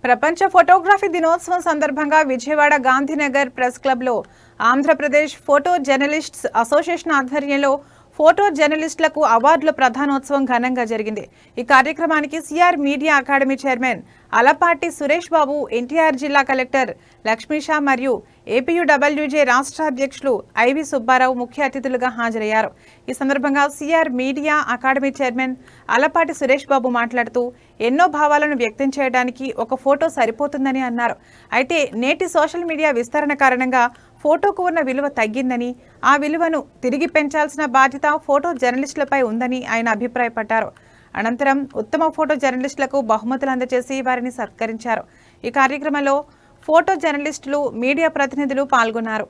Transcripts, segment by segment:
ప్రపంచ ఫోటోగ్రఫీ దినోత్సవం సందర్భంగా విజయవాడ గాంధీనగర్ ప్రెస్ క్లబ్లో ఆంధ్రప్రదేశ్ ఫోటో జర్నలిస్ట్స్ అసోసియేషన్ ఆధ్వర్యంలో ఫోటో జర్నలిస్టులకు అవార్డుల ప్రధానోత్సవం ఘనంగా జరిగింది। ఈ కార్యక్రమానికి CR media academy chairman Alapati Suresh Babu, NTR జిల్లా కలెక్టర్ లక్ష్మీషా మరియు ఏపీయూడబ్ల్యూజే రాష్ట్ర అధ్యక్షులు ఐవి సుబ్బారావు ముఖ్య అతిథులుగా హాజరయ్యారు। ఈ సందర్భంగా CR media academy chairman Alapati Suresh Babu మాట్లాడుతూ ఎన్నో భావాలను వ్యక్తం చేయడానికి ఒక ఫోటో సరిపోతుందని అన్నారు। అయితే నేటి సోషల్ మీడియా విస్తరణ కారణంగా ఫోటోకు ఉన్న విలువ తగ్గిందని, ఆ విలువను తిరిగి పెంచాల్సిన బాధ్యత ఫోటో జర్నలిస్టులపై ఉందని ఆయన అభిప్రాయపడ్డారు। అనంతరం ఉత్తమ ఫోటో జర్నలిస్టులకు బహుమతులు అందజేసి వారిని సత్కరించారు। ఈ కార్యక్రమంలో ఫోటో జర్నలిస్టులు, మీడియా ప్రతినిధులు పాల్గొన్నారు।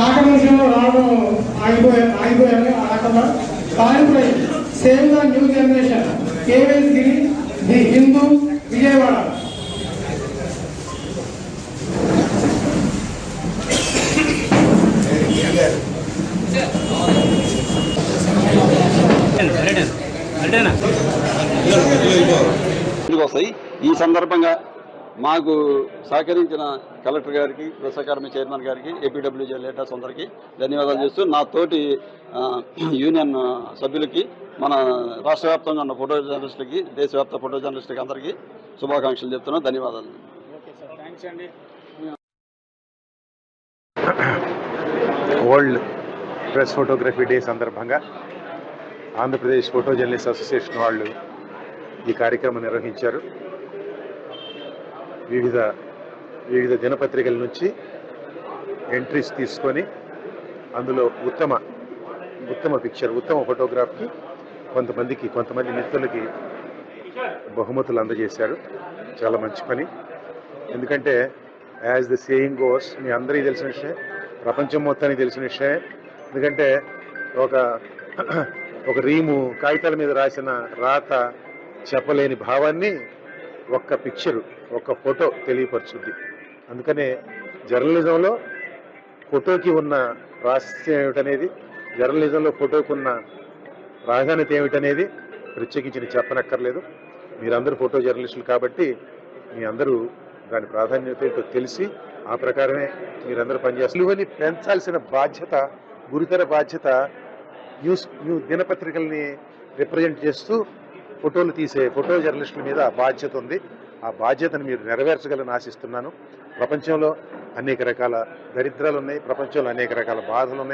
ఆకర్షణలో రావడం ఆగిపోయారు ఆకమ కాలిపోయి save the new generation Keval Giri the Hindu Vijayawada వస్తాయి। ఈ సందర్భంగా మాకు సహకరించిన కలెక్టర్ గారికి, ప్రెస్ అకాడమీ చైర్మన్ గారికి, ఏపీడబ్ల్యూజే లీడర్స్ అందరికీ ధన్యవాదాలు చేస్తూ నా తోటి యూనియన్ సభ్యులకి, మన రాష్ట్ర వ్యాప్తంగా ఉన్న ఫోటో జర్నలిస్టులకి, దేశవ్యాప్త ఫోటో జర్నలిస్టులకి అందరికీ శుభాకాంక్షలు చెప్తున్నాను। ధన్యవాదాలు। వరల్డ్ ప్రెస్ ఫోటోగ్రఫీ డే సందర్భంగా ఆంధ్రప్రదేశ్ ఫోటో జర్నలిస్ట్ అసోసియేషన్ వాళ్ళు ఈ కార్యక్రమం నిర్వహించారు। వివిధ దినపత్రికల నుంచి ఎంట్రీస్ తీసుకొని అందులో ఉత్తమ పిక్చర్, ఉత్తమ ఫోటోగ్రాఫ్కి కొంతమంది మిత్రులకి బహుమతులు అందజేశారు। చాలా మంచి పని। ఎందుకంటే యాజ్ ద సేయింగ్ గోస్, మీ అందరికీ తెలిసిన విషయం, ప్రపంచం మొత్తానికి తెలిసిన విషయం। ఎందుకంటే ఒక రీము కాగితాల మీద రాసిన రాత చెప్పలేని భావాన్ని ఒక్క పిక్చరు, ఒక్క ఫోటో తెలియపరుచుద్ది। అందుకనే జర్నలిజంలో ఫోటోకి ఉన్న ప్రాశస్త్యం ఏమిటనేది, జర్నలిజంలో ఫోటోకి ఉన్న ప్రాధాన్యత ఏమిటనేది ప్రత్యేకించి చెప్పనక్కర్లేదు। మీరందరూ ఫోటో జర్నలిస్టులు కాబట్టి మీ అందరూ దాని ప్రాధాన్యత ఏంటో తెలిసి ఆ ప్రకారమే మీరందరూ పనిచేస్తారు। విలువని పెంచాల్సిన బాధ్యత, గురుతర బాధ్యత దినపత్రికల్ని రిప్రజెంట్ చేస్తూ ఫోటోలు తీసే ఫోటో జర్నలిస్టుల మీద బాధ్యత ఉంది। ఆ బాధ్యతను మీరు నెరవేర్చగలని ఆశిస్తున్నాను। ప్రపంచంలో అనేక రకాల దరిద్రాలు ఉన్నాయి, ప్రపంచంలో అనేక రకాల బాధలు ఉన్నాయి।